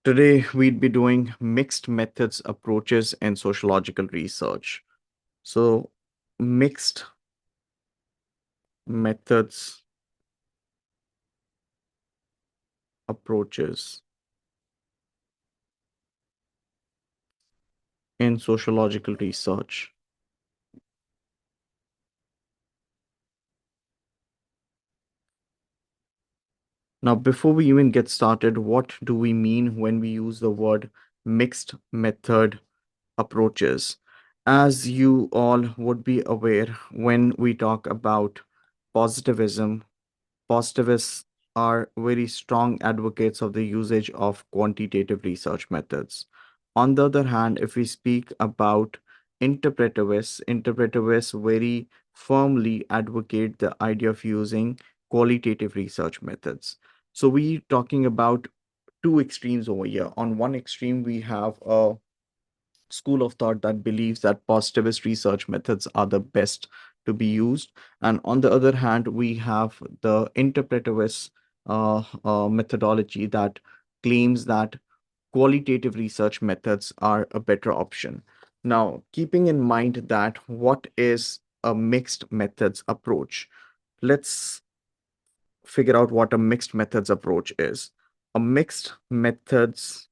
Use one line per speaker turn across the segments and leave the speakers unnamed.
Today, we'd be doing mixed methods approaches in sociological research. So, mixed methods approaches in sociological research. Now, before we even get started, what do we mean when we use the word mixed method approaches? As you all would be aware, when we talk about positivism, positivists are very strong advocates of the usage of quantitative research methods. On the other hand, if we speak about interpretivists very firmly advocate the idea of using qualitative research methods. So we talking about two extremes over here. On one extreme, we have a school of thought that believes that positivist research methods are the best to be used. And on the other hand, we have the interpretivist methodology that claims that qualitative research methods are a better option. Now, keeping in mind that what is a mixed methods approach, let's figure out what a mixed methods approach is. A mixed methods,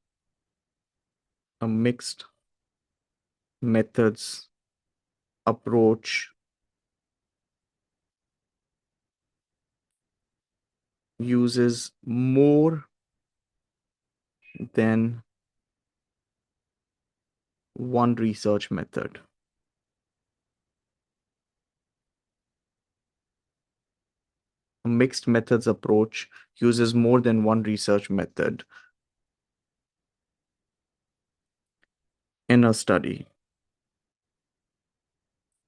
a mixed methods approach uses more than one research method. A mixed methods approach uses more than one research method in a study.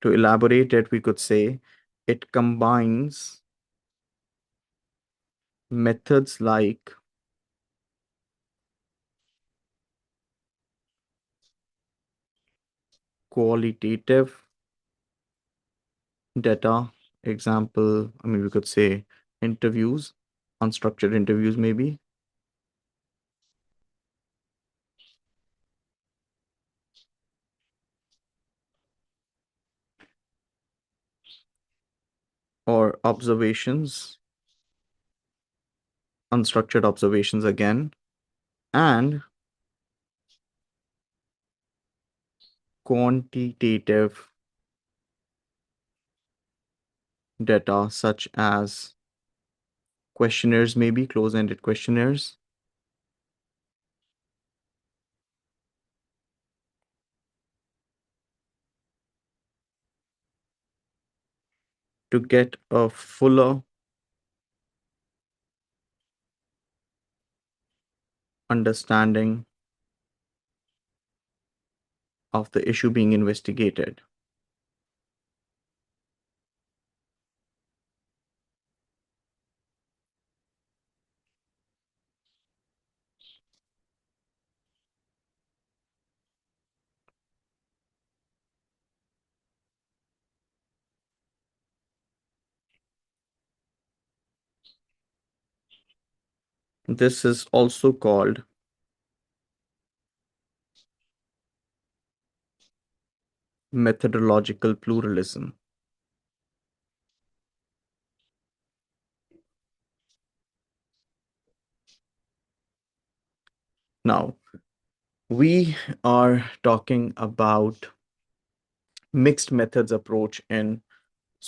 To elaborate it, we could say it combines methods like qualitative data, example, we could say interviews, unstructured interviews maybe, or observations, unstructured observations again, and quantitative data such as questionnaires, maybe close-ended questionnaires, to get a fuller understanding of the issue being investigated. This is also called methodological pluralism. Now, we are talking about mixed methods approach in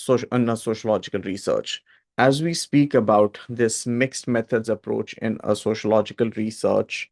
a sociological research. As we speak about this mixed methods approach in a sociological research,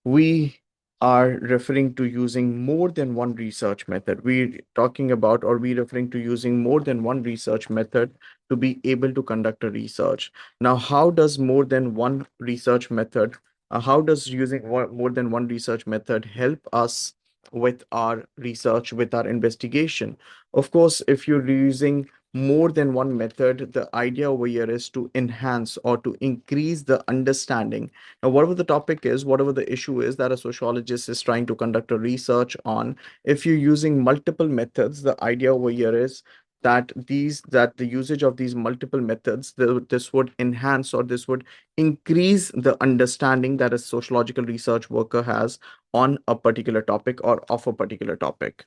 we are referring to using more than one research method. We're talking about, or we're referring to using more than one research method to be able to conduct a research. Now, how does more than one research method, how does using more than one research method help us with our research, with our investigation? Of course, if you're using more than one method, the idea over here is to enhance or to increase the understanding. Now, whatever the topic is, whatever the issue is that a sociologist is trying to conduct a research on, if you're using multiple methods, the idea over here is that the usage of these multiple methods, this would enhance, or this would increase the understanding that a sociological research worker has on a particular topic or of a particular topic.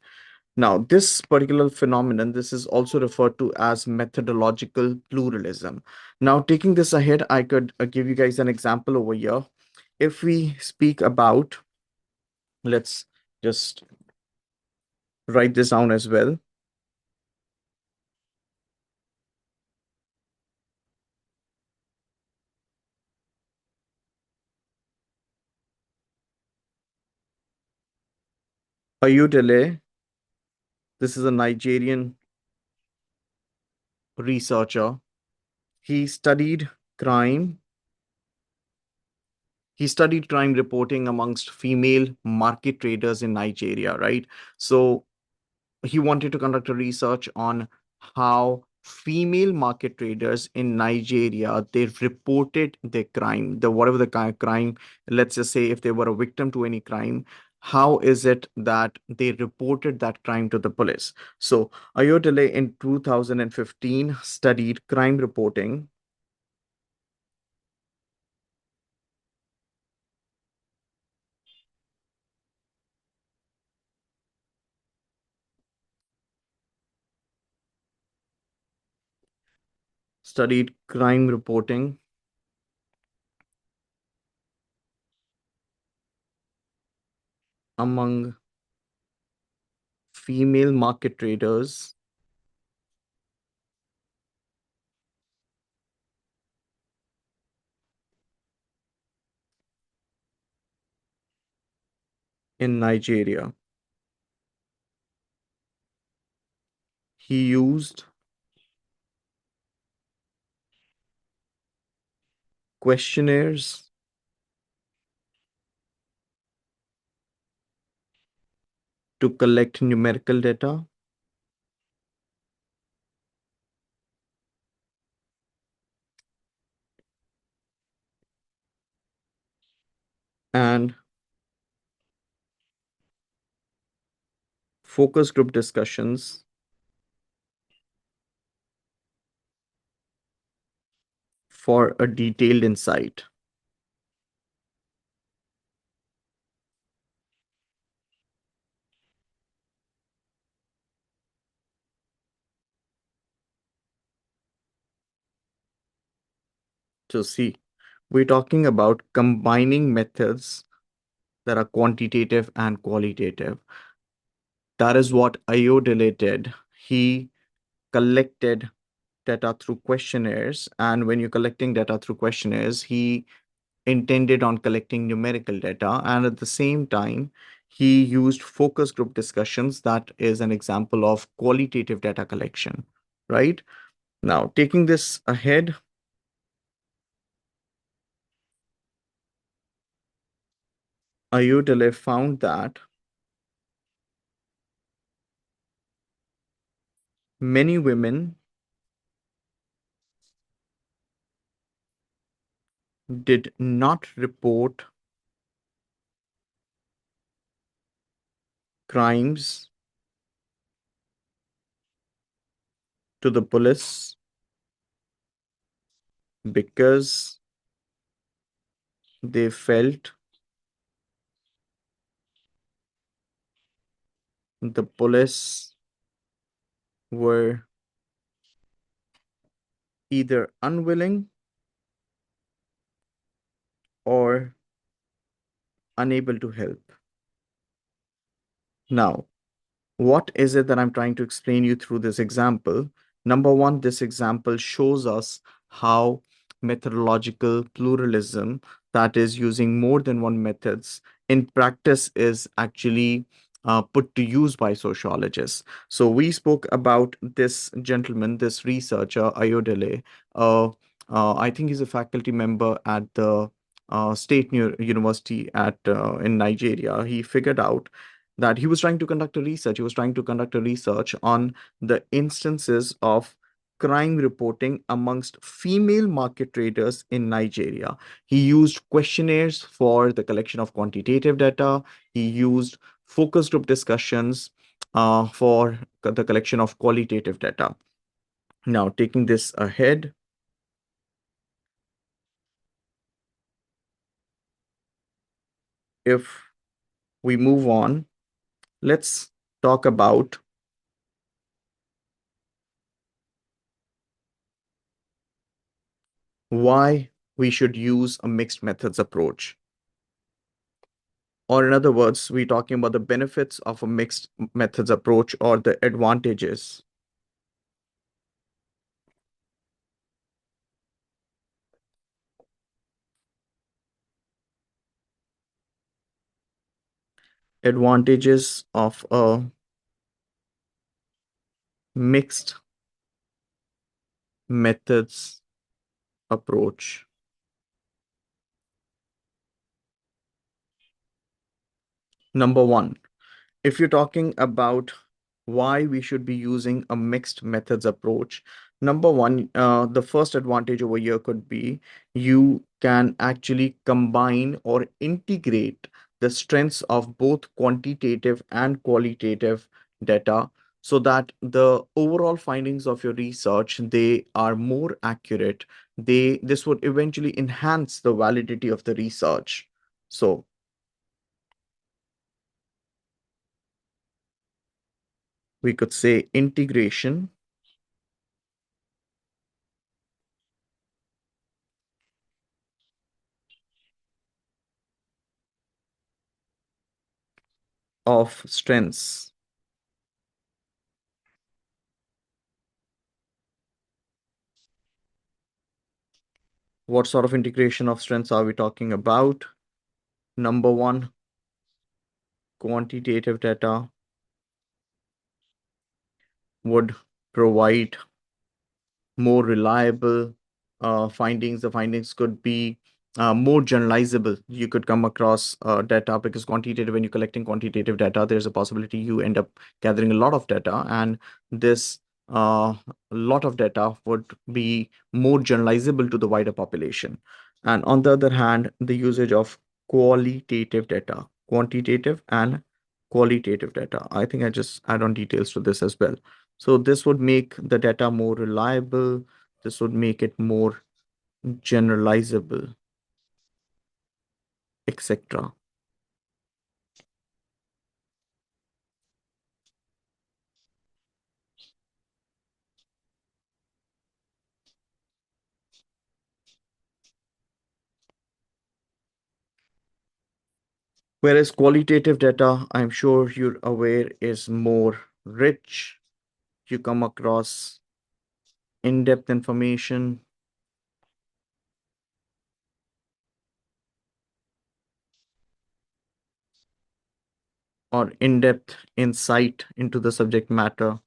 Now, this particular phenomenon, this is also referred to as methodological pluralism. Now, taking this ahead, I could give you guys an example over here. If we speak about, let's just write this down as well. Ayodele, this is a Nigerian researcher. He studied crime. He studied crime reporting amongst female market traders in Nigeria, right? So he wanted to conduct a research on how female market traders in Nigeria, they reported their crime, the whatever the kind of crime, let's just say if they were a victim to any crime, how is it that they reported that crime to the police? So Ayodele in 2015 studied crime reporting, studied crime reporting among female market traders in Nigeria. He used questionnaires to collect numerical data and focus group discussions for a detailed insight. So, see, we're talking about combining methods that are quantitative and qualitative. That is what Ayodele did. He collected data through questionnaires, and when you're collecting data through questionnaires, he intended on collecting numerical data, and at the same time he used focus group discussions. That is an example of qualitative data collection, right? Now, taking this ahead, Ayodele found that many women did not report crimes to the police because they felt the police were either unwilling or unable to help. Now, what is it that I'm trying to explain you through this example? Number one, this example shows us how methodological pluralism, that is using more than one methods, in practice is actually put to use by sociologists. So we spoke about this gentleman, this researcher, Ayodele. I think he's a faculty member at the State University at in Nigeria. He figured out that he was trying to conduct a research. He was trying to conduct a research on the instances of crime reporting amongst female market traders in Nigeria. He used questionnaires for the collection of quantitative data. He used focus group discussions for the collection of qualitative data. Now, taking this ahead, if we move on, let's talk about why we should use a mixed methods approach. Or in other words, we're talking about the benefits of a mixed methods approach or the advantages. Advantages of a mixed methods approach. Number one, if you're talking about why we should be using a mixed methods approach, number one, the first advantage over here could be you can actually combine or integrate the strengths of both quantitative and qualitative data so that the overall findings of your research, they are more accurate. This would eventually enhance the validity of the research. So we could say integration of strengths. What sort of integration of strengths are we talking about? Number one, quantitative data would provide more reliable findings. The findings could be more generalizable. You could come across data because quantitative, when you're collecting quantitative data, there's a possibility you end up gathering a lot of data, and this lot of data would be more generalizable to the wider population. And on the other hand, the usage of qualitative data, quantitative and qualitative data. I think I just add on details to this as well. So this would make the data more reliable. This would make it more generalizable, etc. Whereas qualitative data, I'm sure you're aware, is more rich. You come across in-depth information, or in-depth insight into the subject matter.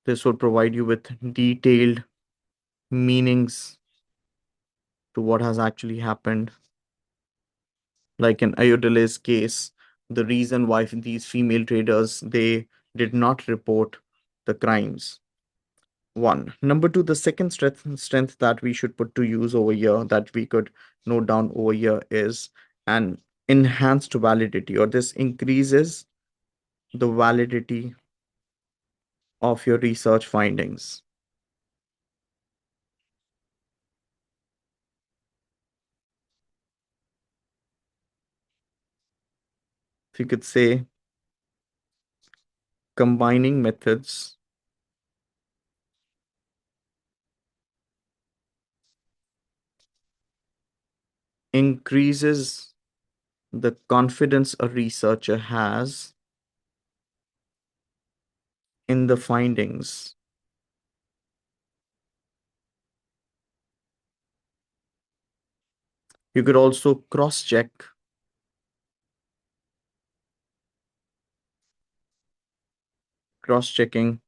This would provide you with detailed meanings to what has actually happened. Like in Ayodhya's case, the reason why these female traders, they did not report the crimes. One. Number two, the second strength that we should put to use over here, that we could note down over here, is an enhanced validity, or this increases the validity of your research findings. If you could say combining methods increases the confidence a researcher has in the findings. You could also cross-check. Cross-checking,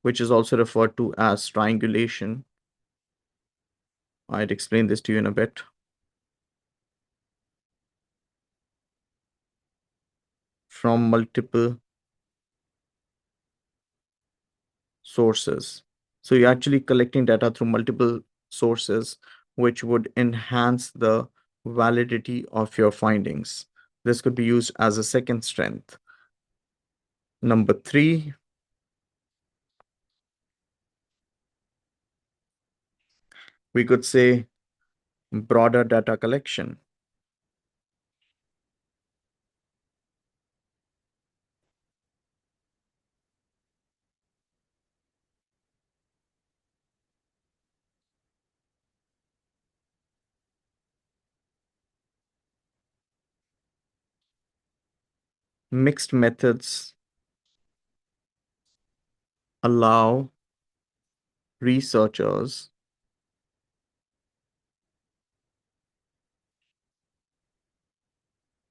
which is also referred to as triangulation. I'd explain this to you in a bit. From multiple sources. So you're actually collecting data through multiple sources, which would enhance the validity of your findings. This could be used as a second strength. Number three, we could say broader data collection. Mixed methods allow researchers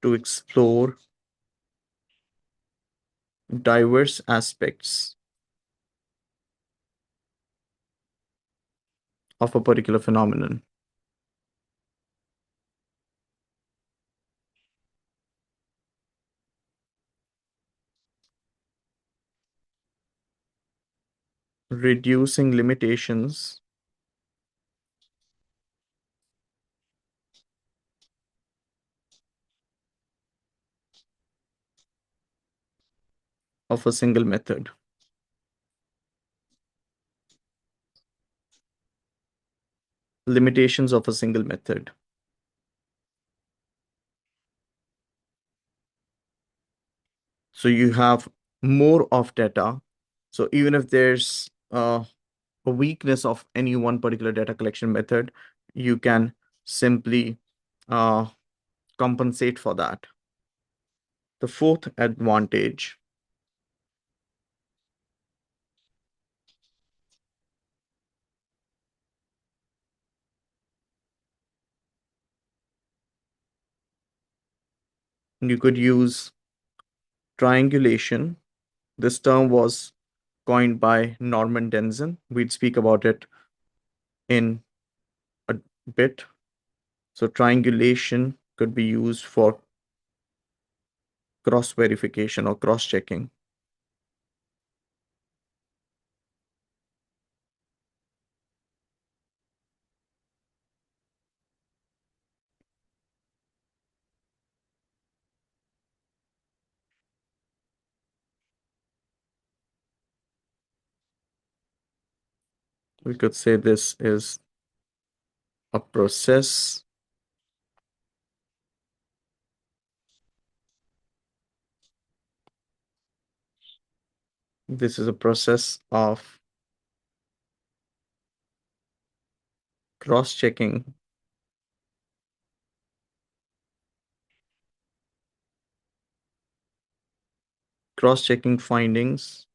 to explore diverse aspects of a particular phenomenon. Reducing limitations of a single method. Limitations of a single method. So you have more of data. So even if there's a weakness of any one particular data collection method, you can simply uh, compensate for that. The fourth advantage, you could use triangulation. This term was coined by Norman Denson. We'd speak about it in a bit. So triangulation could be used for cross verification or cross checking. We could say this is a process this is a process of cross checking findings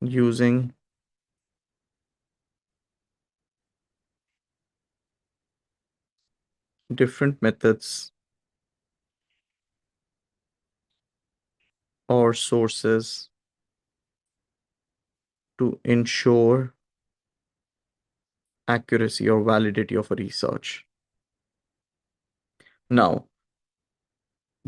using different methods or sources to ensure accuracy or validity of a research. Now,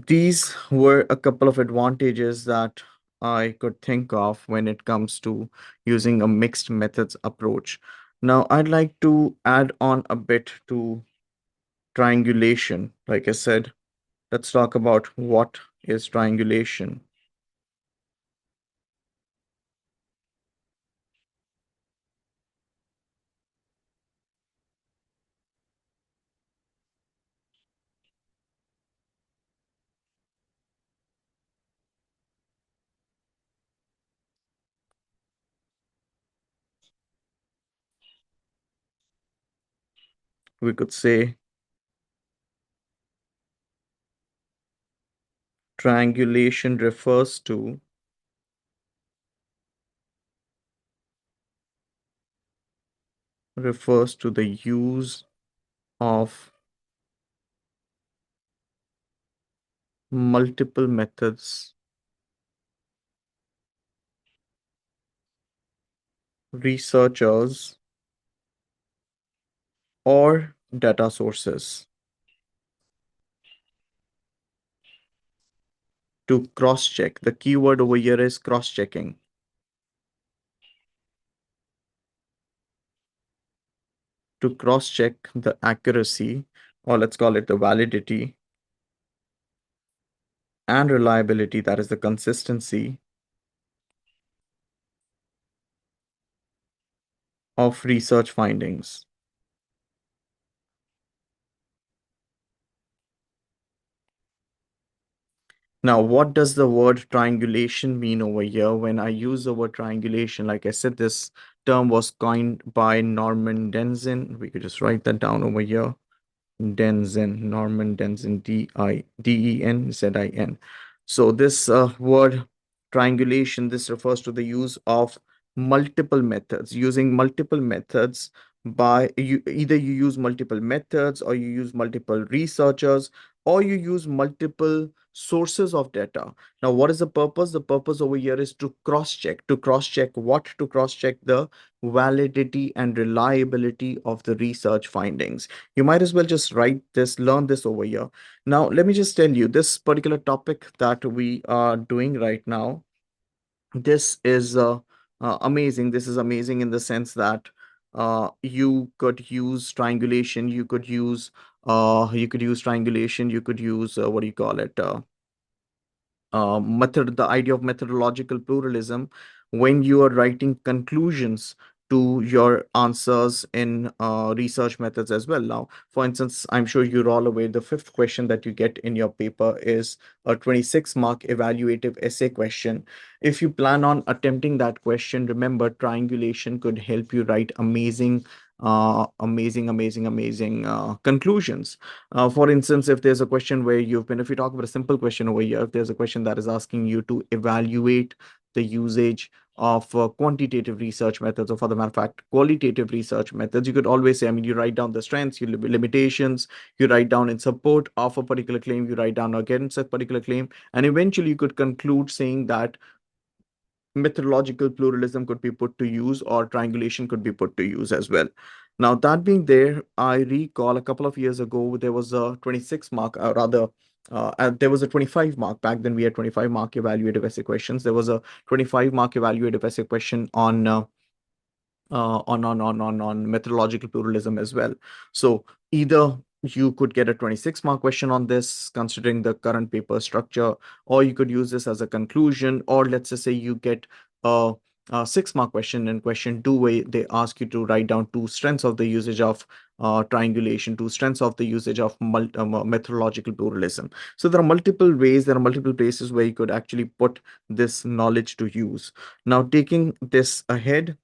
these were a couple of advantages that I could think of when it comes to using a mixed methods approach. Now, I'd like to add on a bit to triangulation. Like I said, let's talk about what is triangulation. We could say triangulation refers to the use of multiple methods, researchers, or data sources to cross check. The keyword over here is cross checking. To cross check the accuracy or let's call it the validity and reliability, that is the consistency of research findings. Now, what does the word triangulation mean over here? When I use the word triangulation, like I said, this term was coined by Norman Denzin. We could just write that down over here. Denzin, Norman Denzin, Denzin. So this word triangulation, this refers to the use of multiple methods, using multiple methods by you, either you use multiple methods or you use multiple researchers or you use multiple sources of data. Now, what is the purpose? The purpose over here is to cross-check. To cross-check what? To cross-check the validity and reliability of the research findings. You might as well just write this, learn this over here. Now, let me just tell you this particular topic that we are doing right now. This is amazing. This is amazing in the sense that you could use triangulation. You could use triangulation. You could use what do you call it? The idea of methodological pluralism when you are writing conclusions to your answers in research methods as well. Now, for instance, I'm sure you're all aware the fifth question that you get in your paper is a 26-mark evaluative essay question. If you plan on attempting that question, remember triangulation could help you write amazing conclusions. For instance, if there's a question where if you talk about a simple question over here, if there's a question that is asking you to evaluate the usage of quantitative research methods, or for the matter of fact, qualitative research methods, you could always say, I mean, you write down the strengths, limitations, you write down in support of a particular claim, you write down against a particular claim, and eventually you could conclude saying that methodological pluralism could be put to use or triangulation could be put to use as well. Now, that being there, I recall a couple of years ago, there was a 26 mark, there was a 25 mark. Back then, we had 25 mark evaluative essay questions. There was a 25 mark evaluative essay question on methodological pluralism as well. So either you could get a 26-mark question on this, considering the current paper structure, or you could use this as a conclusion, or let's just say you get a 6-mark question in question two, where they ask you to write down two strengths of the usage of triangulation, two strengths of the usage of methodological pluralism. So there are multiple ways, there are multiple places where you could actually put this knowledge to use. Now, taking this ahead,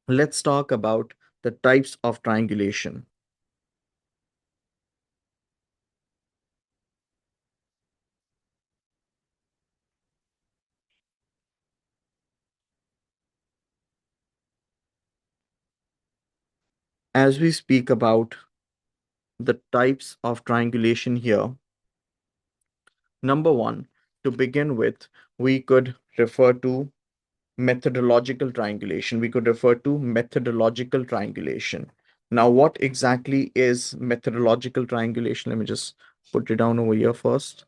let's talk about the types of triangulation. As we speak about the types of triangulation here, number one, to begin with, we could refer to methodological triangulation. We could refer to methodological triangulation. Now, what exactly is methodological triangulation? Let me just put it down over here first.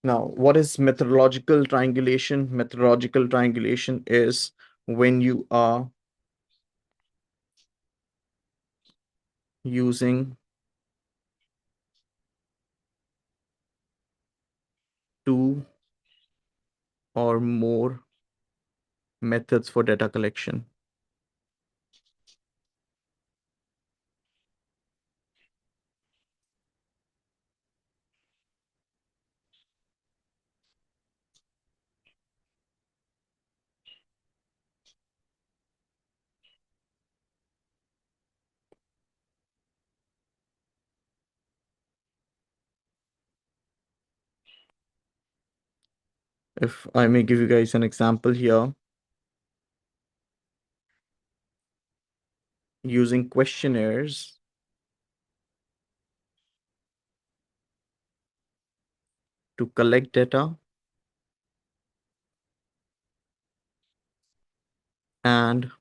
Now, what is methodological triangulation? Methodological triangulation is when you are using two or more methods for data collection. If I may give you guys an example here, using questionnaires to collect data and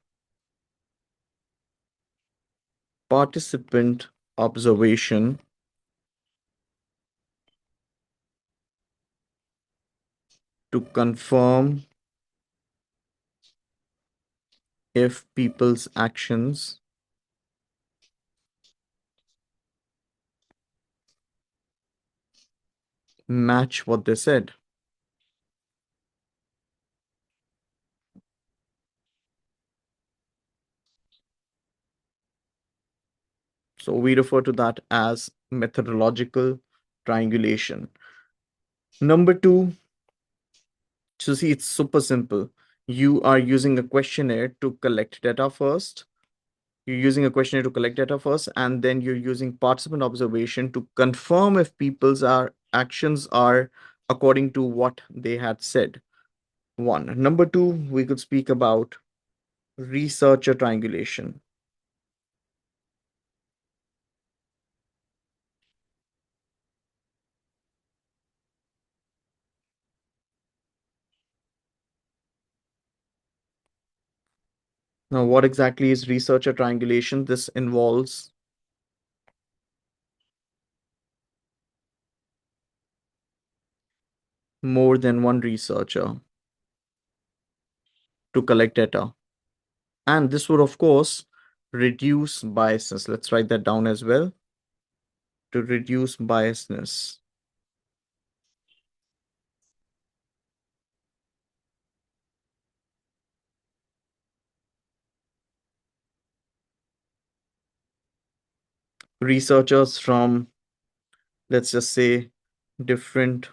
participant observation to confirm if people's actions match what they said. So we refer to that as methodological triangulation. Number two, so see, it's super simple. You are using a questionnaire to collect data first. You're using a questionnaire to collect data first, and then you're using participant observation to confirm if people's actions are according to what they had said. One. Number two, we could speak about researcher triangulation. Now, what exactly is researcher triangulation? This involves more than one researcher to collect data. And this would, of course, reduce biases. Let's write that down as well. To reduce biasness. Researchers from, let's just say, different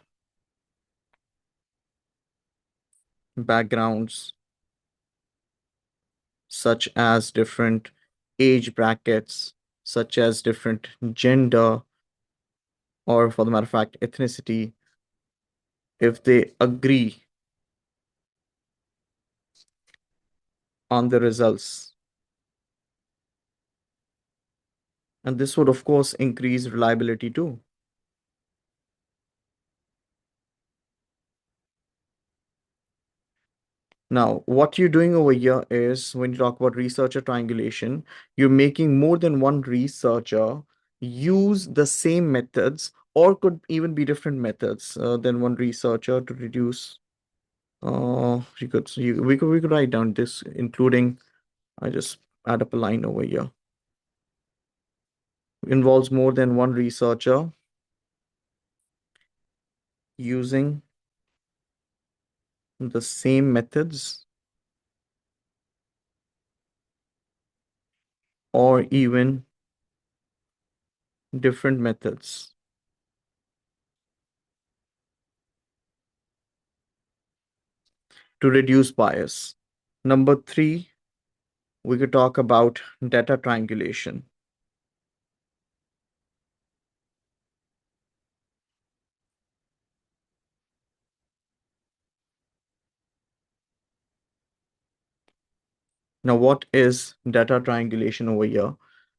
backgrounds, such as different age brackets, such as different gender, or for the matter of fact, ethnicity, if they agree on the results. And this would, of course, increase reliability too. Now, what you're doing over here is when you talk about researcher triangulation, you're making more than one researcher use the same methods, or could even be different methods than one researcher to reduce. We could write down this, including, I just add up a line over here. Involves more than one researcher using the same methods or even different methods to reduce bias. Number three, we could talk about data triangulation. Now, what is data triangulation over here?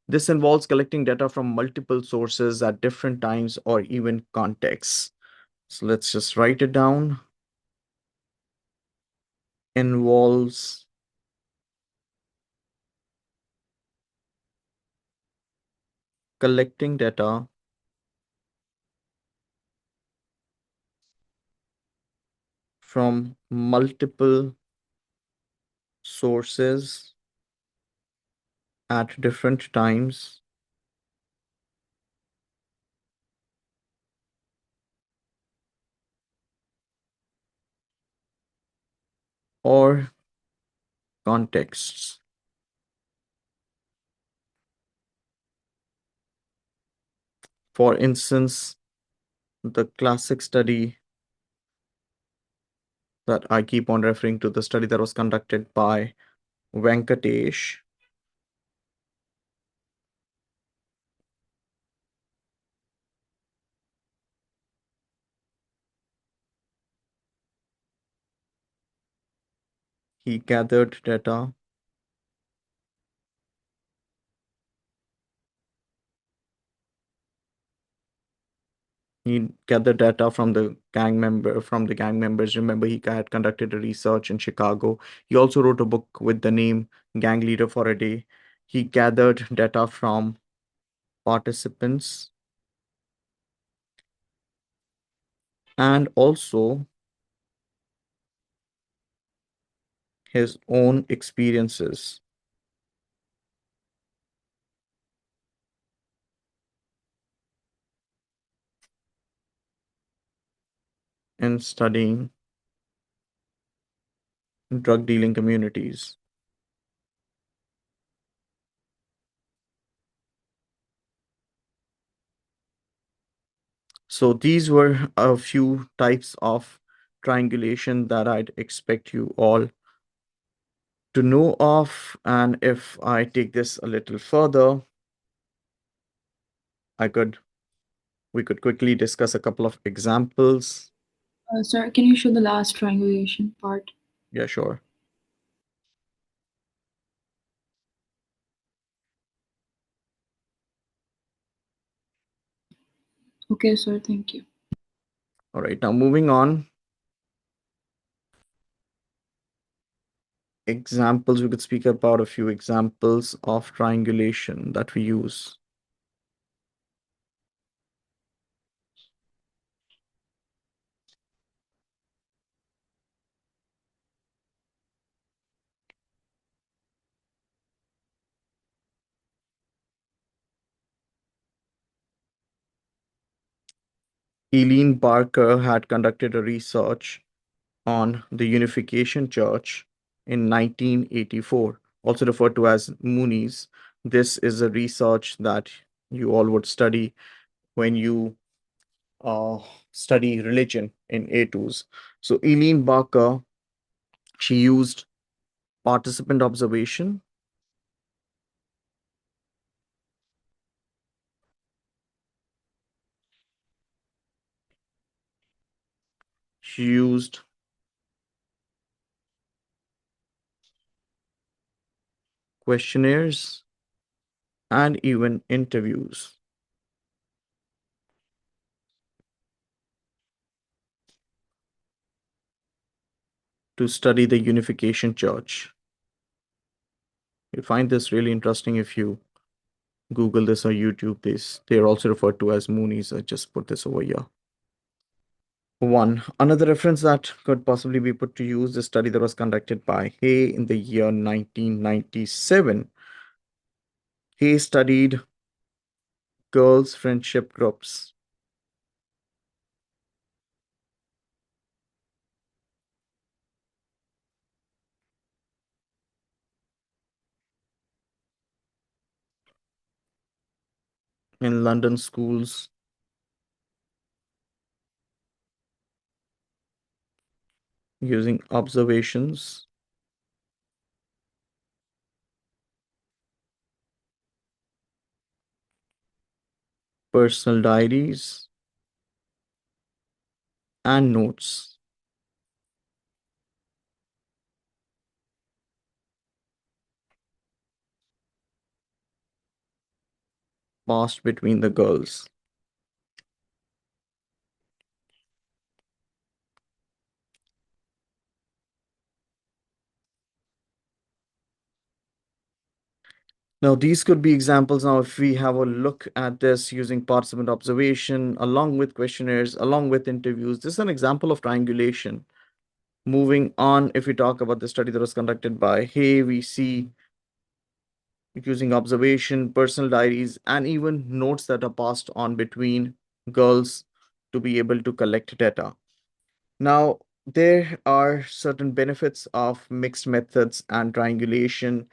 This involves collecting data from multiple sources at different times or even contexts. So let's just write it down. Involves collecting data from multiple sources at different times or contexts. For instance, the classic study that I keep on referring to, the study that was conducted by Venkatesh. He gathered data. He gathered data from the gang members. Remember, he had conducted a research in Chicago. He also wrote a book with the name Gang Leader for a Day. He gathered data from participants and also his own experiences in studying drug dealing communities. So these were a few types of triangulation that I'd expect you all to know of. And if I take this a little further, I could we could quickly discuss a couple of examples.
Sir, can you show the last triangulation part?
Yeah, sure.
Okay, sir, thank you.
All right, now moving on. Examples, we could speak about a few examples of triangulation that we use. Eileen Barker had conducted a research on the Unification Church in 1984, also referred to as Moonies. This is a research that you all would study when you uh, study religion in A2s. So Eileen Barker, she used participant observation, she used questionnaires, and even interviews to study the Unification Church. You'll find this really interesting if you Google this or YouTube this. They are also referred to as Moonies. I just put this over here. One, another reference that could possibly be put to use the study that was conducted by Hay in the year 1997. Hay studied girls' friendship groups. In London schools using observations, personal diaries, and notes passed between the girls. Now, these could be examples. Now, if we have a look at this using participant observation, along with questionnaires, along with interviews, this is an example of triangulation. Moving on, if we talk about the study that was conducted by Hay, we see using observation, personal diaries, and even notes that are passed on between girls to be able to collect data. Now, there are certain benefits of mixed methods and triangulation.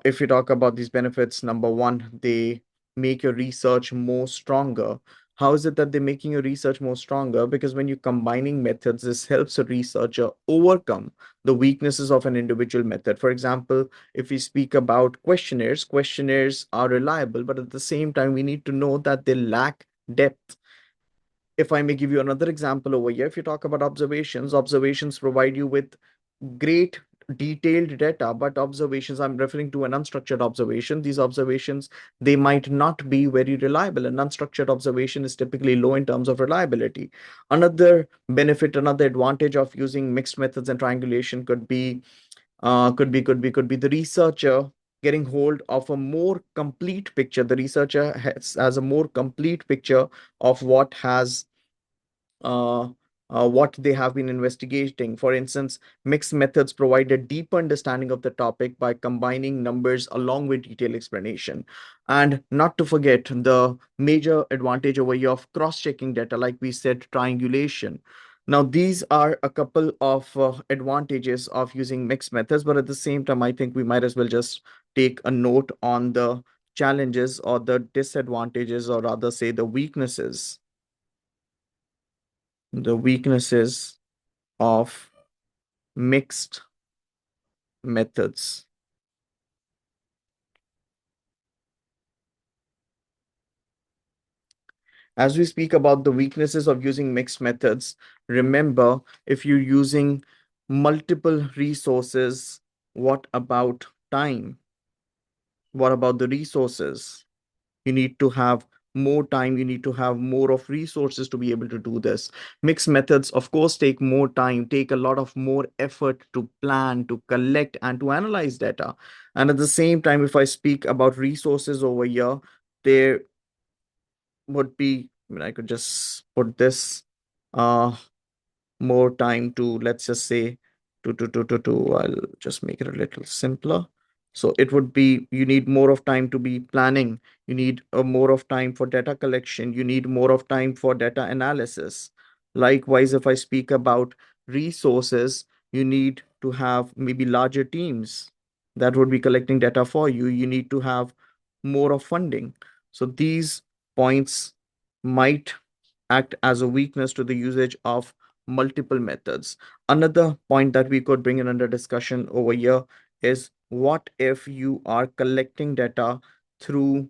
If you talk about these benefits, number one, they make your research more stronger. How is it that they're making your research more stronger? Because when you're combining methods, this helps a researcher overcome the weaknesses of an individual method. For example, if we speak about questionnaires, questionnaires are reliable, but at the same time, we need to know that they lack depth. If I may give you another example over here, if you talk about observations, observations provide you with great detailed data, but observations, I'm referring to an unstructured observation. These observations, they might not be very reliable. An unstructured observation is typically low in terms of reliability. Another benefit, another advantage of using mixed methods and triangulation could be the researcher getting hold of a more complete picture. The researcher has a more complete picture of uh, what they have been investigating. For instance, mixed methods provide a deep understanding of the topic by combining numbers along with detailed explanation. And not to forget the major advantage over here of cross-checking data, like we said, triangulation. Now, these are a couple of advantages of using mixed methods, but at the same time, I think we might as well just take a note on the challenges or the disadvantages, or rather say the weaknesses of mixed methods. As we speak about the weaknesses of using mixed methods, remember, if you're using multiple resources, what about time? What about the resources? You need to have more time, you need to have more of resources to be able to do this. Mixed methods, of course, take more time, take a lot of more effort to plan, to collect, and to analyze data. And at the same time, if I speak about resources over here, there would be, I mean, I could just put this uh more time to, let's just say, I'll just make it a little simpler. So it would be, you need more of time to be planning, you need more of time for data collection, you need more of time for data analysis. Likewise, if I speak about resources, you need to have maybe larger teams that would be collecting data for you. You need to have more of funding. So these points might act as a weakness to the usage of multiple methods. Another point that we could bring in under discussion over here is, what if you are collecting data through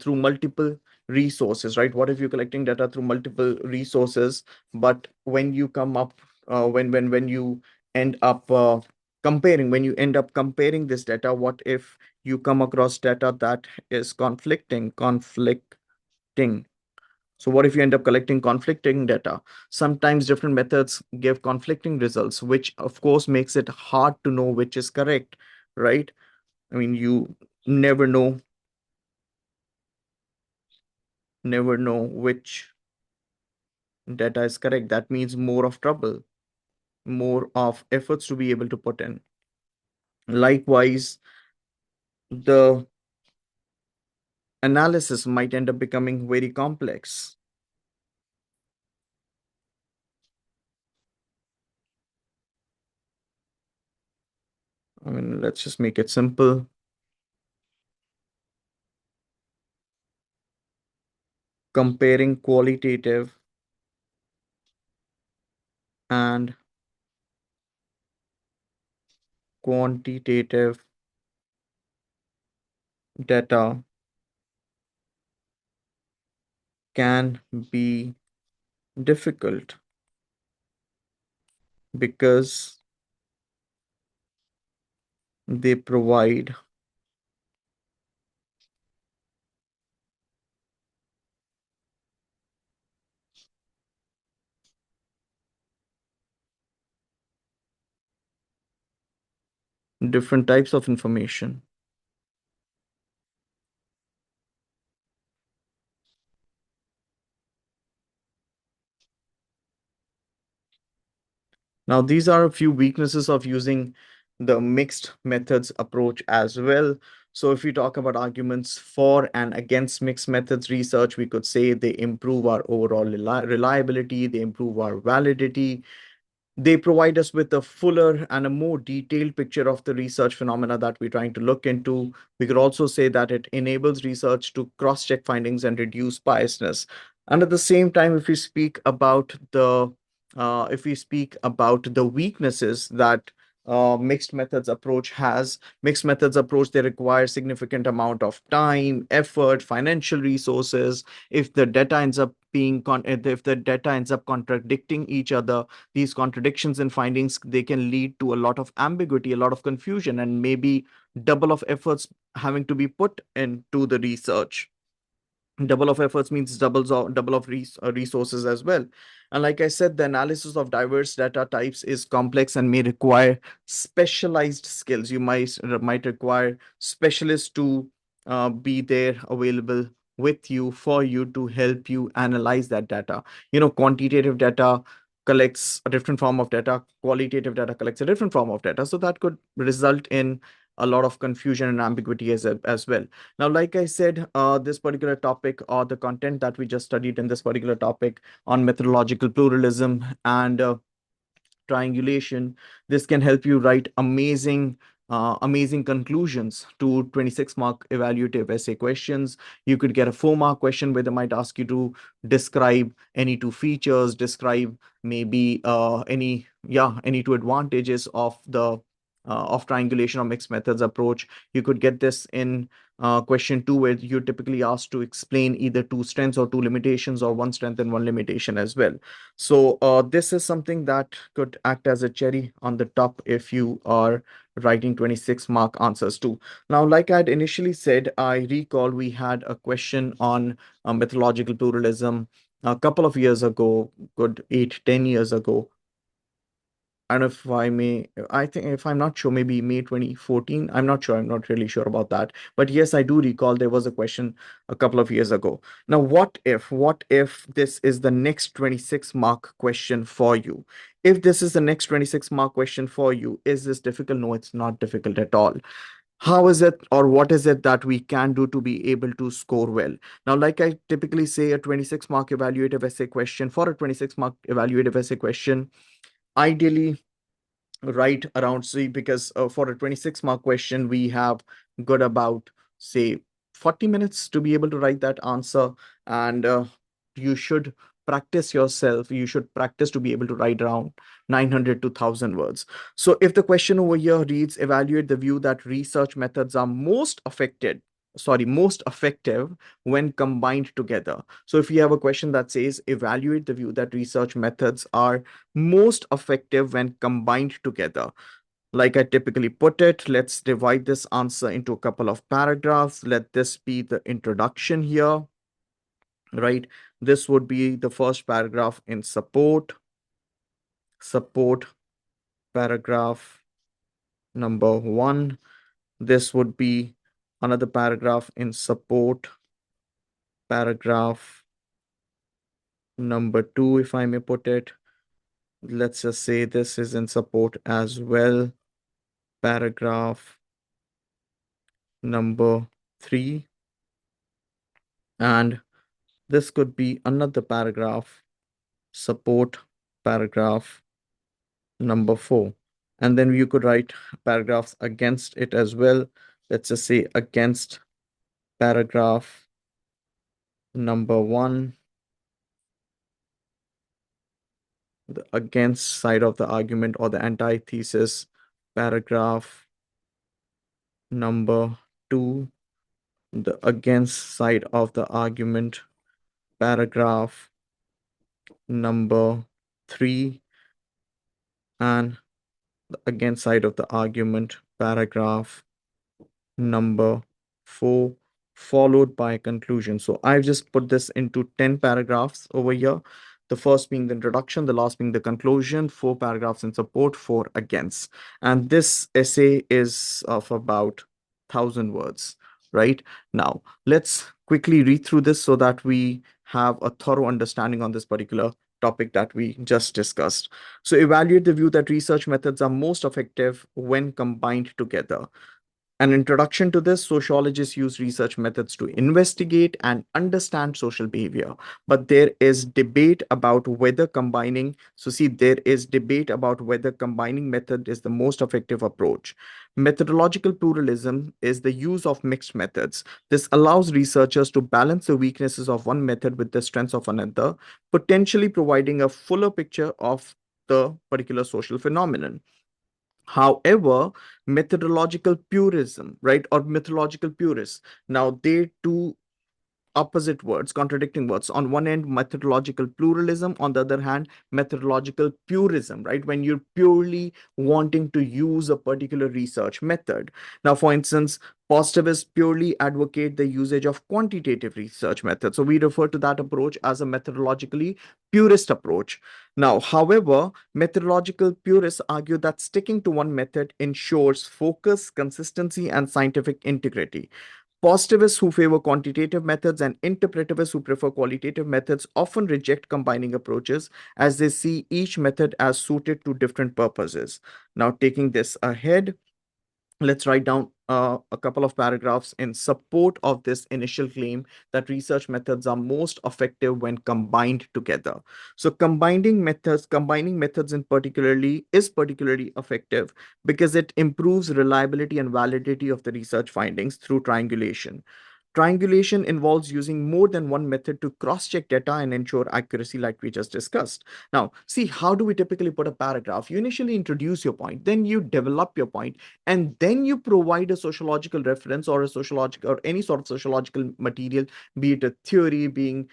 through multiple resources, right? What if you're collecting data through multiple resources, but when you come up, when you end up comparing this data, what if you come across data that is conflicting? So what if you end up collecting conflicting data? Sometimes different methods give conflicting results, which of course makes it hard to know which is correct, right? I mean, you never know, never know which data is correct. That means more of trouble, more of efforts to be able to put in. Likewise, the analysis might end up becoming very complex. I mean, let's just make it simple. Comparing qualitative and quantitative data can be difficult because they provide different types of information. Now, these are a few weaknesses of using the mixed methods approach as well. So if we talk about arguments for and against mixed methods research, we could say they improve our overall reliability, they improve our validity, they provide us with a fuller and a more detailed picture of the research phenomena that we're trying to look into. We could also say that it enables research to cross-check findings and reduce biasness. And at the same time, if we speak about the weaknesses that mixed methods approach, they require significant amount of time, effort, financial resources. If the data ends up contradicting each other, these contradictions in findings, they can lead to a lot of ambiguity, a lot of confusion, and maybe double of efforts having to be put into the research. Double of efforts means double of resources as well. And like I said, the analysis of diverse data types is complex and may require specialized skills. You might require specialists to be there available with you for you to help you analyze that data. Quantitative data collects a different form of data, qualitative data collects a different form of data, so that could result in a lot of confusion and ambiguity as well. Now, like I said, this particular topic, or the content that we just studied in this particular topic on methodological pluralism and triangulation, this can help you write amazing conclusions to 26 mark evaluative essay questions. You could get a 4 mark question where they might ask you to describe any two features, describe maybe any two advantages of the of triangulation or mixed methods approach. You could get this in question 2, where you're typically asked to explain either two strengths or two limitations, or one strength and one limitation as well. So this is something that could act as a cherry on the top if you are writing 26 mark answers too. Now, like I had initially said, I recall we had a question on methodological pluralism a couple of years ago, good 8, 10 years ago. And if I may, I think, if I'm not sure, maybe May 2014. I'm not sure. I'm not really sure about that. But yes, I do recall there was a question a couple of years ago. Now, what if this is the next 26 mark question for you? If this is the next 26 mark question for you, is this difficult? No, it's not difficult at all. How is it, or what is it that we can do to be able to score well? Now, like I typically say, a 26 mark evaluative essay question, for a 26 mark evaluative essay question, ideally right around C, because for a 26 mark question, we have got about, say, 40 minutes to be able to write that answer. And you should practice yourself. You should practice to be able to write around 900 to 1000 words. So if the question over here reads, evaluate the view that research methods are most effective when combined together. So if you have a question that says, evaluate the view that research methods are most effective when combined together, like I typically put it, let's divide this answer into a couple of paragraphs. Let this be the introduction here, right? This would be the first paragraph in support paragraph number 1. This would be another paragraph in support paragraph number 2, if I may put it. Let's just say this is in support as well, paragraph number 3. And this could be another paragraph, support paragraph number 4. And then you could write paragraphs against it as well. Let's just say against paragraph number 1, the against side of the argument, or the antithesis, paragraph number 2, the against side of the argument, paragraph number 3, and the against side of the argument, paragraph number 4, followed by conclusion. So I've just put this into 10 paragraphs over here. The first being the introduction, the last being the conclusion, 4 paragraphs in support, 4 against. And this essay is of about 1000 words, right? Now, let's quickly read through this so that we have a thorough understanding on this particular topic that we just discussed. So evaluate the view that research methods are most effective when combined together. An introduction to this: sociologists use research methods to investigate and understand social behavior. But there is debate about whether combining method is the most effective approach. Methodological pluralism is the use of mixed methods. This allows researchers to balance the weaknesses of one method with the strengths of another, potentially providing a fuller picture of the particular social phenomenon. However, methodological purism, right, or methodological purists, now they two opposite words, contradicting words. On one end, methodological pluralism; on the other hand, methodological purism, right? When you're purely wanting to use a particular research method. Now, for instance, Positivists purely advocate the usage of quantitative research methods. So we refer to that approach as a methodologically purist approach. Now, however, methodological purists argue that sticking to one method ensures focus, consistency, and scientific integrity. Positivists who favor quantitative methods and interpretivists who prefer qualitative methods often reject combining approaches as they see each method as suited to different purposes. Now, taking this ahead, let's write down a couple of paragraphs in support of this initial claim that research methods are most effective when combined together. So combining methods in particularly is particularly effective because it improves reliability and validity of the research findings through triangulation. Triangulation involves using more than one method to cross-check data and ensure accuracy, like we just discussed. Now, see, how do we typically put a paragraph? You initially introduce your point, then you develop your point, and then you provide a sociological reference or a sociological or any sort of sociological material, be it a theory, be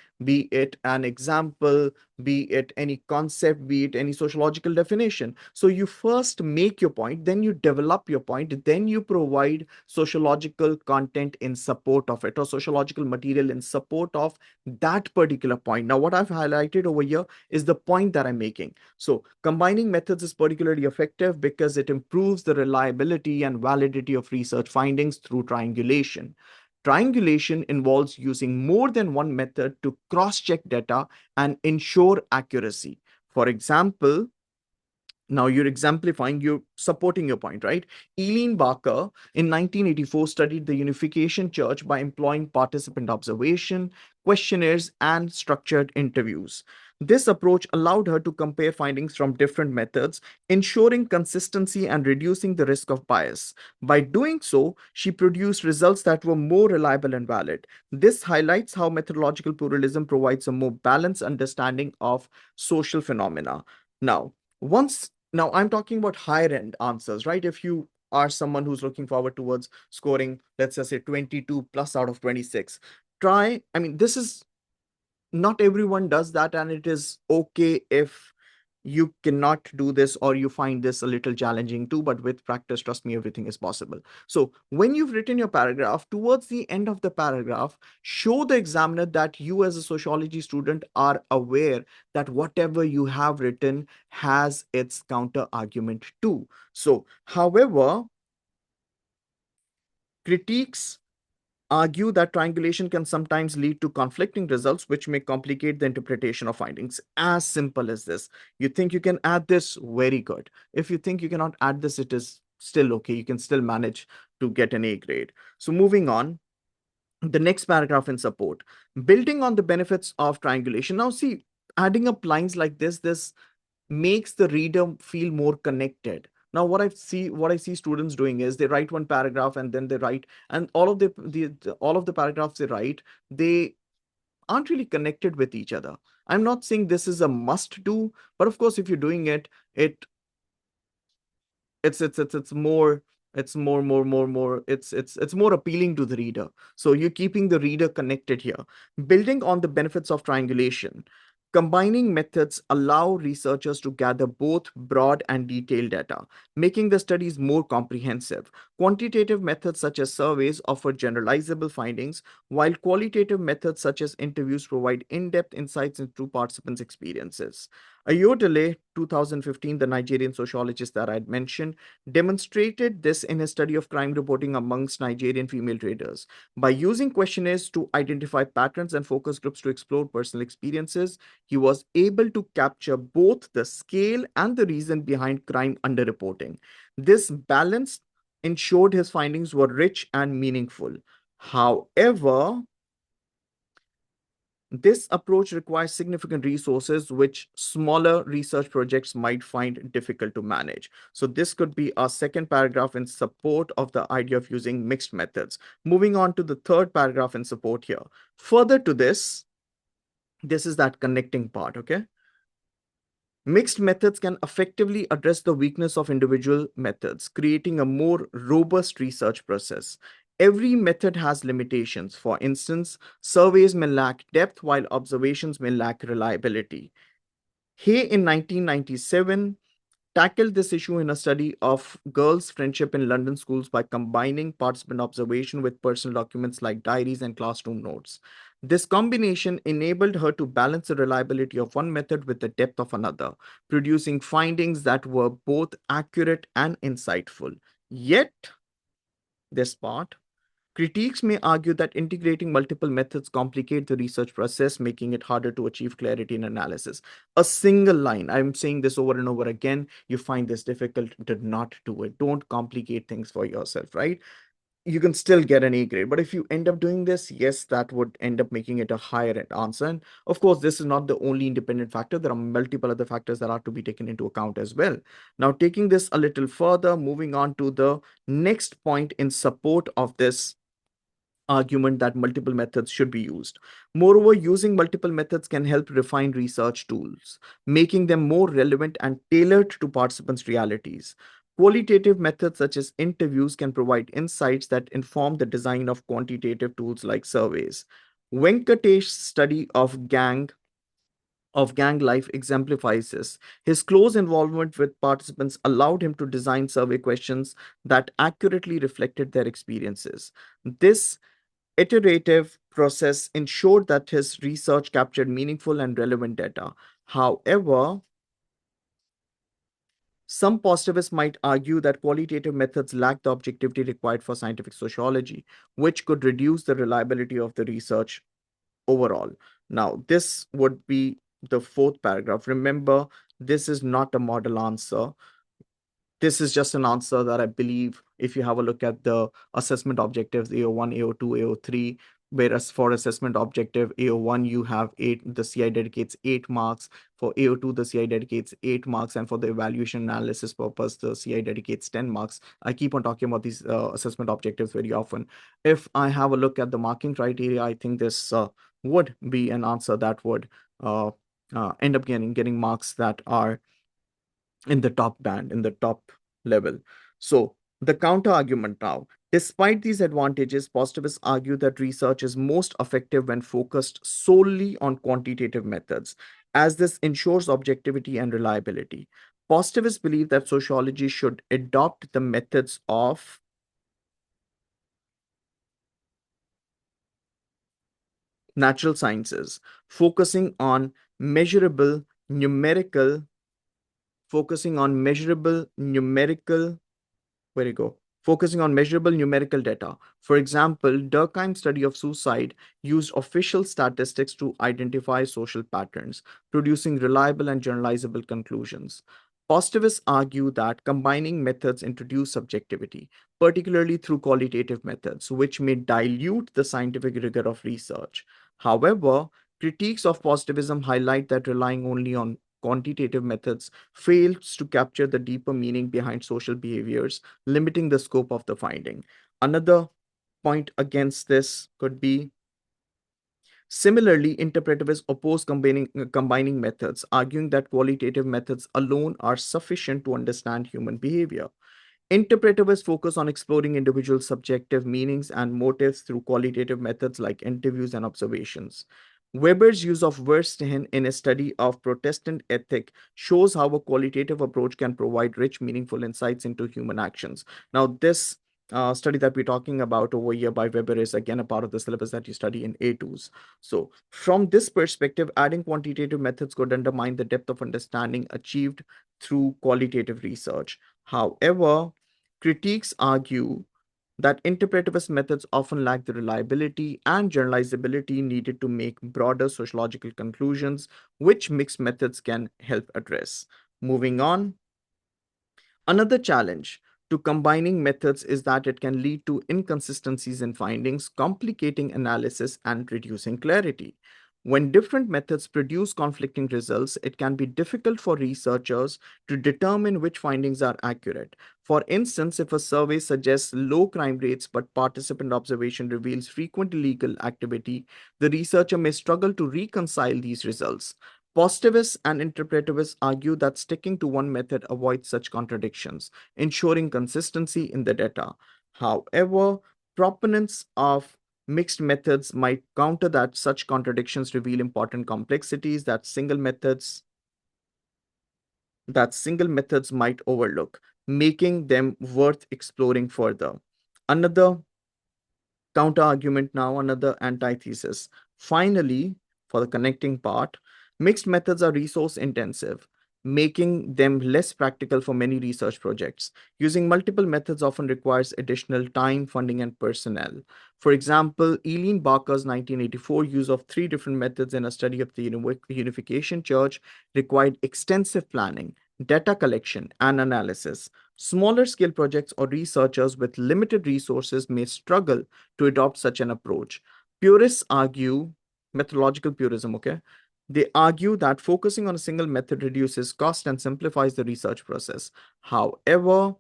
it an example, be it any concept, be it any sociological definition. So you first make your point, then you develop your point, then you provide sociological content in support of it or sociological material in support of that particular point. Now, what I've highlighted over here is the point that I'm making. So combining methods is particularly effective because it improves the reliability and validity of research findings through triangulation. Triangulation involves using more than one method to cross-check data and ensure accuracy. For example, now you're exemplifying, you're supporting your point, right? Eileen Barker in 1984 studied the Unification Church by employing participant observation, questionnaires, and structured interviews. This approach allowed her to compare findings from different methods, ensuring consistency and reducing the risk of bias. By doing so, she produced results that were more reliable and valid. This highlights how methodological pluralism provides a more balanced understanding of social phenomena. Now, I'm talking about higher end answers, right? If you are someone who's looking forward towards scoring, let's just say 22 plus out of 26, I mean, this is not everyone does that, and it is okay if you cannot do this or you find this a little challenging too, but with practice, trust me, everything is possible. So when you've written your paragraph, towards the end of the paragraph, show the examiner that you as a sociology student are aware that whatever you have written has its counter argument too. So however, critiques argue that triangulation can sometimes lead to conflicting results, which may complicate the interpretation of findings. As simple as this. You think you can add this? Very good. If you think you cannot add this, it is still okay. You can still manage to get an A grade. So moving on, the next paragraph in support, building on the benefits of triangulation. Now see, adding up lines like this makes the reader feel more connected. Now what I see students doing is they write one paragraph and then they write, and all of all of the paragraphs they write, they aren't really connected with each other. I'm not saying this is a must do, but of course if you're doing it, it it's more, it's more appealing to the reader. So you're keeping the reader connected here. Building on the benefits of triangulation, combining methods allow researchers to gather both broad and detailed data, making the studies more comprehensive. Quantitative methods such as surveys offer generalizable findings, while qualitative methods such as interviews provide in-depth insights into participants' experiences. Ayodele, 2015, the Nigerian sociologist that I'd mentioned, demonstrated this in his study of crime reporting amongst Nigerian female traders. By using questionnaires to identify patterns and focus groups to explore personal experiences, he was able to capture both the scale and the reason behind crime underreporting. This balance ensured his findings were rich and meaningful. However, this approach requires significant resources, which smaller research projects might find difficult to manage. So this could be our second paragraph in support of the idea of using mixed methods. Moving on to the third paragraph in support here. Further to this is that connecting part, okay? Mixed methods can effectively address the weakness of individual methods, creating a more robust research process. Every method has limitations. For instance, surveys may lack depth while observations may lack reliability. Hay in 1997 tackled this issue in a study of girls' friendship in London schools by combining participant observation with personal documents like diaries and classroom notes. This combination enabled her to balance the reliability of one method with the depth of another, producing findings that were both accurate and insightful. Yet, this part, critiques may argue that integrating multiple methods complicate the research process, making it harder to achieve clarity in analysis. A single line, I'm saying this over and over again, you find this difficult, do not do it. Don't complicate things for yourself, right? You can still get an A grade. But if you end up doing this, yes, that would end up making it a higher answer. And of course, this is not the only independent factor. There are multiple other factors that are to be taken into account as well. Now, taking this a little further, moving on to the next point in support of this argument that multiple methods should be used. Moreover, using multiple methods can help refine research tools, making them more relevant and tailored to participants' realities. Qualitative methods such as interviews can provide insights that inform the design of quantitative tools like surveys. Venkatesh's study of gang life exemplifies this. His close involvement with participants allowed him to design survey questions that accurately reflected their experiences. This iterative process ensured that his research captured meaningful and relevant data. However, some positivists might argue that qualitative methods lack the objectivity required for scientific sociology, which could reduce the reliability of the research overall. Now, this would be the fourth paragraph. Remember, this is not a model answer. This is just an answer that I believe if you have a look at the assessment objectives AO1, AO2, AO3, whereas for assessment objective AO1, you have 8, the CI dedicates 8 marks. For AO2, the CI dedicates 8 marks. And for the evaluation analysis purpose, the CI dedicates 10 marks. I keep on talking about these assessment objectives very often. If I have a look at the marking criteria, I think this would be an answer that would uh, end up getting marks that are in the top band, in the top level. So, the counter argument now. Despite these advantages, positivists argue that research is most effective when focused solely on quantitative methods, as this ensures objectivity and reliability. Positivists believe that sociology should adopt the methods of natural sciences, focusing on measurable numerical, focusing on measurable numerical where you go, focusing on measurable numerical data. For example, Durkheim's study of suicide used official statistics to identify social patterns, producing reliable and generalizable conclusions. Positivists argue that combining methods introduce subjectivity, particularly through qualitative methods, which may dilute the scientific rigor of research. However, critiques of positivism highlight that relying only on quantitative methods fails to capture the deeper meaning behind social behaviors, limiting the scope of the finding. Another point against this could be similarly, interpretativists oppose combining methods, arguing that qualitative methods alone are sufficient to understand human behavior. Interpretativists focus on exploring individual subjective meanings and motives through qualitative methods like interviews and observations. Weber's use of Verstehen in a study of Protestant ethic shows how a qualitative approach can provide rich, meaningful insights into human actions. Now, this study that we're talking about over here by Weber is again a part of the syllabus that you study in A2s. So, from this perspective, adding quantitative methods could undermine the depth of understanding achieved through qualitative research. However, critiques argue that interpretivist methods often lack the reliability and generalizability needed to make broader sociological conclusions, which mixed methods can help address. Moving on, another challenge to combining methods is that it can lead to inconsistencies in findings, complicating analysis and reducing clarity. When different methods produce conflicting results, it can be difficult for researchers to determine which findings are accurate. For instance, if a survey suggests low crime rates but participant observation reveals frequent illegal activity, the researcher may struggle to reconcile these results. Positivists and interpretivists argue that sticking to one method avoids such contradictions, ensuring consistency in the data. However, proponents of mixed methods might counter that such contradictions reveal important complexities that single methods that single methods might overlook, making them worth exploring further. Another counter argument now, another antithesis. Finally, for the connecting part, mixed methods are resource intensive, making them less practical for many research projects. Using multiple methods often requires additional time, funding, and personnel. For example, Eileen Barker's 1984 use of three different methods in a study of the Unification Church required extensive planning, data collection, and analysis. Smaller scale projects or researchers with limited resources may struggle to adopt such an approach. Purists argue, methodological purism, okay? They argue that focusing on a single method reduces cost and simplifies the research process. However,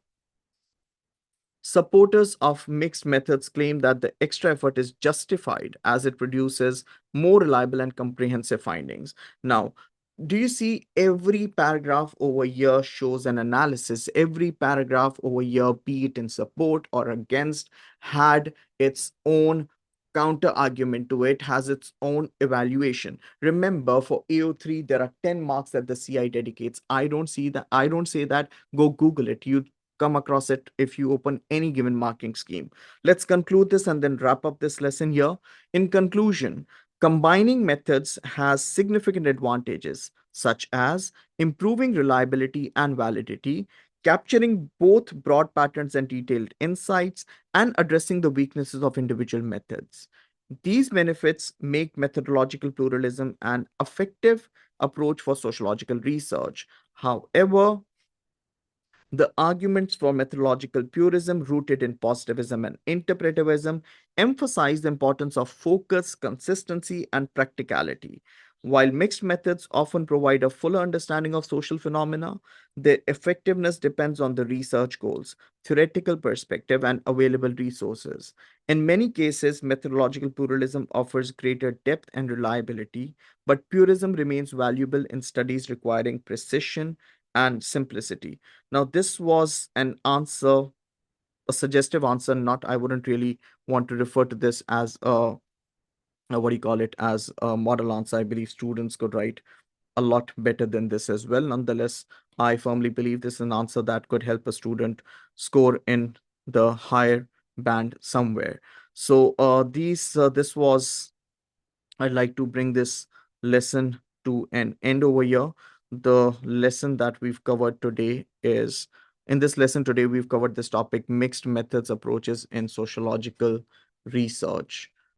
supporters of mixed methods claim that the extra effort is justified as it produces more reliable and comprehensive findings. Now, do you see every paragraph over here shows an analysis? Every paragraph over here, be it in support or against, had its own counter argument to it, has its own evaluation. Remember, for AO3, there are 10 marks that the CI dedicates. I don't see that. I don't say that. Go Google it. You come across it if you open any given marking scheme. Let's conclude this and then wrap up this lesson here. In conclusion, combining methods has significant advantages, such as improving reliability and validity, capturing both broad patterns and detailed insights, and addressing the weaknesses of individual methods. These benefits make methodological pluralism an effective approach for sociological research. However, the arguments for methodological purism, rooted in positivism and interpretivism, emphasize the importance of focus, consistency, and practicality. While mixed methods often provide a fuller understanding of social phenomena, their effectiveness depends on the research goals, theoretical perspective, and available resources. In many cases, methodological pluralism offers greater depth and reliability, but purism remains valuable in studies requiring precision and simplicity. Now, this was an answer, a suggestive answer, not, I wouldn't really want to refer to this as what do you call it, as a model answer. I believe students could write a lot better than this as well. Nonetheless, I firmly believe this is an answer that could help a student score in the higher band somewhere. So, this was I'd like to bring this lesson to an end over here. The lesson that we've covered today is in this lesson today, we've covered this topic: mixed methods approaches in sociological research.